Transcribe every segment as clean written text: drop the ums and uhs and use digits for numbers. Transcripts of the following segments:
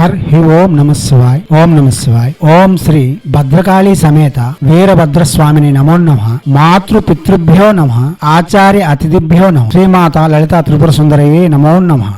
హి ఓం నమ శివాయ్. ఓం నమ శివాయ్. ఓం శ్రీ భద్రకాళీ సమేత వీరభద్రస్వామిని నమో నమః. మాతృ పితృభ్యో నమః. ఆచార్య అతిథిభ్యో నమః. శ్రీమాత లలితా త్రిపుర సుందరయే నమో నమః.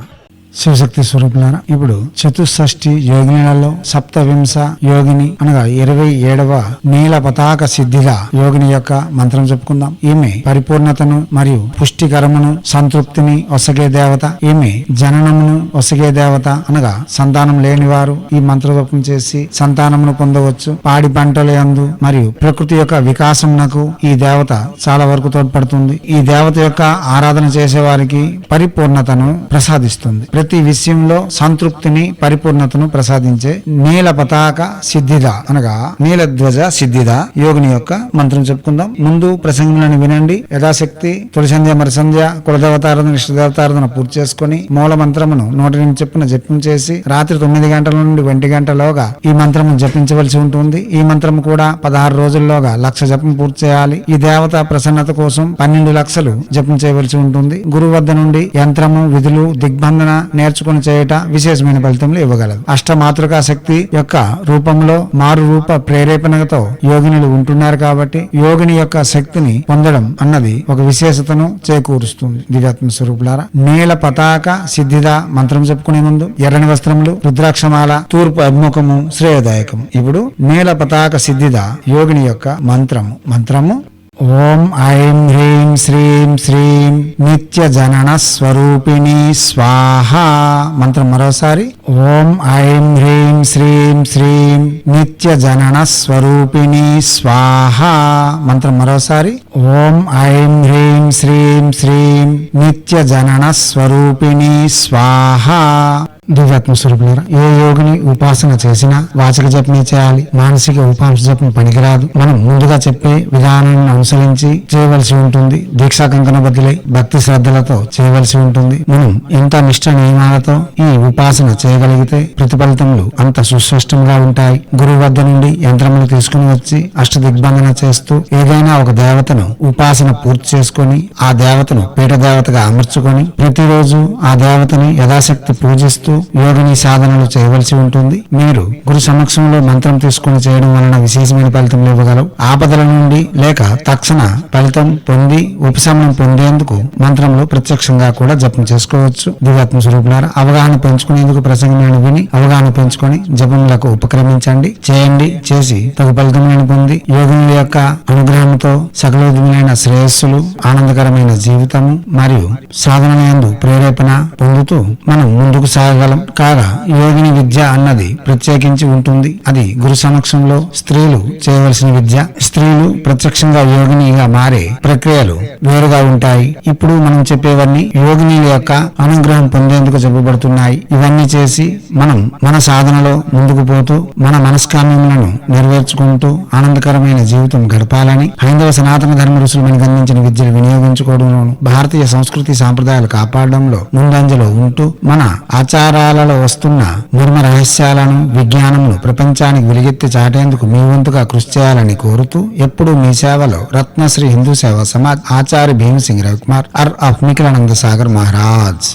శివశక్తి స్వరూపులారా, ఇప్పుడు చతుషష్ఠి యోగినిలలో సప్తవింశ యోగిని అనగా 27వ నీల పతాక సిద్ధిల యోగిని యొక్క మంత్రం చెప్పుకుందాం. ఈమె పరిపూర్ణతను మరియు పుష్టికరమును సంతృప్తిని ఒసగే దేవత. ఈమె జననమును ఒసగే దేవత అనగా సంతానం లేని వారు ఈ మంత్ర జపం చేసి సంతానమును పొందవచ్చు. పాడి పంటల యందు మరియు ప్రకృతి యొక్క వికాసమునకు ఈ దేవత చాలా వరకు తోడ్పడుతుంది. ఈ దేవత యొక్క ఆరాధన చేసే వారికి పరిపూర్ణతను ప్రసాదిస్తుంది. ప్రతి విషయంలో సంతృప్తిని పరిపూర్ణతను ప్రసాదించే నీల పతాక సిద్ధిద అనగా నీలధ్వజ సిద్ధిద యోగిని యొక్క మంత్రం చెప్పుకుందాం. ముందు ప్రసంగంలోని వినండి. యథాశక్తి తొలి సంధ్య మరి సంధ్య కులదేవతారాధన ఇష్టదేవతారాధన పూర్తి చేసుకుని మూల మంత్రమును 108 చెప్పున జపం చేసి రాత్రి 9 గంటల నుండి 1 గంటలోగా ఈ మంత్రము జపించవలసి ఉంటుంది. ఈ మంత్రం కూడా 16 రోజుల్లోగా 1,00,000 జపం పూర్తి చేయాలి. ఈ దేవత ప్రసన్నత కోసం 12 లక్షలు జపం చేయవలసి ఉంటుంది. గురువు వద్ద నుండి యంత్రము విధులు దిగ్బంధన నేర్చుకుని చేయట విశేషమైన ఫలితములు ఇవ్వగలదు. అష్టమాతృకా శక్తి యొక్క రూపంలో మారు రూప ప్రేరేపణతో యోగినులు ఉంటున్నారు కాబట్టి యోగిని యొక్క శక్తిని పొందడం అన్నది ఒక విశేషతను చేకూరుస్తుంది. దివ్యాత్మ స్వరూపులారా, నీల పతాక సిద్ధిద మంత్రం చెప్పుకునే ముందు ఎర్రని వస్త్రములు రుద్రాక్షమాల తూర్పు అభిముఖము శ్రేయదాయకము. ఇప్పుడు నీల పతాక సిద్ధిద యోగిని యొక్క మంత్రము ఓం ఐం హ్రీం శ్రీం శ్రీం నిత్య జనన స్వరూపిణి స్వాహ. మంత్రం మరోసారి. ఓం ఐం హ్రీం శ్రీం శ్రీం నిత్య జనన స్వరూపిణి స్వాహ. మంత్రం మరోసారి. ఓం ఐం హ్రీం శ్రీం శ్రీం నిత్య జనన స్వరూపిణి స్వాహ. దివ్యాత్మ స్వరూపులారా, ఏ యోగిని ఉపాసన చేసినా వాచక జపమే చేయాలి. మానసిక ఉపాంశ జపం పనికిరాదు. మనం ముందుగా చెప్పే విధానాన్ని అనుసరించి చేయవలసి ఉంటుంది. దీక్షా కంకణ బదిలై భక్తి శ్రద్ధలతో చేయవలసి ఉంటుంది. మనం ఎంత నిష్ట నియమాలతో ఈ ఉపాసన చేయగలిగితే ప్రతిఫలితములు అంత సుస్పష్టంగా ఉంటాయి. గురువు వద్ద నుండి యంత్రములు తీసుకుని వచ్చి అష్ట దిగ్బంధన చేస్తూ ఏదైనా ఒక దేవతను ఉపాసన పూర్తి చేసుకుని ఆ దేవతను పీఠ దేవతగా అమర్చుకొని ప్రతిరోజు ఆ దేవతని యథాశక్తి పూజిస్తూ యోగిని సాధనలు చేయవలసి ఉంటుంది. మీరు గురు సమక్షంలో మంత్రం తీసుకుని చేయడం వలన విశేషమైన ఫలితం ఇవ్వగలవు. ఆపదల నుండి లేక తక్షణ ఫలితం పొంది ఉపశమనం పొందేందుకు మంత్రంలో ప్రత్యక్షంగా కూడా జపం చేసుకోవచ్చు. దివ్యాత్మ స్వరూపులారా, అవగాహన పెంచుకునేందుకు ప్రసంగాన్ని విని అవగాహన పెంచుకొని జపములకు ఉపక్రమించండి. చేయండి. చేసి తగు ఫలితములను పొంది యోగిని యొక్క అనుగ్రహంతో సకలోదమైన శ్రేయస్సులు ఆనందకరమైన జీవితము మరియు సాధన యందు ప్రేరేపణ పొందుతూ మనం ముందుకు సాగ కాగా యోగిని విద్య అన్నది ప్రత్యేకించి ఉంటుంది. అది గురు సమక్షంలో స్త్రీలు చేయవలసిన విద్య. స్త్రీలు ప్రత్యక్షంగా యోగినిగా మారే ప్రక్రియలు వేరుగా ఉంటాయి. ఇప్పుడు మనం చెప్పేవన్నీ యోగినీల యొక్క అనుగ్రహం పొందేందుకు చెప్పబడుతున్నాయి. ఇవన్నీ చేసి మనం మన సాధనలో ముందుకు పోతూ మన మనస్కామ్యములను నెరవేర్చుకుంటూ ఆనందకరమైన జీవితం గడపాలని హైందవ సనాతన ధర్మ ఋషులు మనకు అందించిన విద్యలు వినియోగించుకోవడంలోను భారతీయ సంస్కృతి సాంప్రదాయాలు కాపాడడంలో ముందంజలో ఉంటూ మన ఆచారాలలో వస్తున్న మర్మ రహస్యాలను విజ్ఞానమును ప్రపంచానికి వెలుగెత్తి చాటేందుకు మీ వంతుగా కృషి చేయాలని కోరుతూ ఎప్పుడూ మీ సేవలో రత్నశ్రీ హిందూ సేవా సమాజ్ ఆచార్య భీమసింగ్ రవికుమార్ ఆఫ్ నిఖిలానంద సాగర్ మహారాజ్.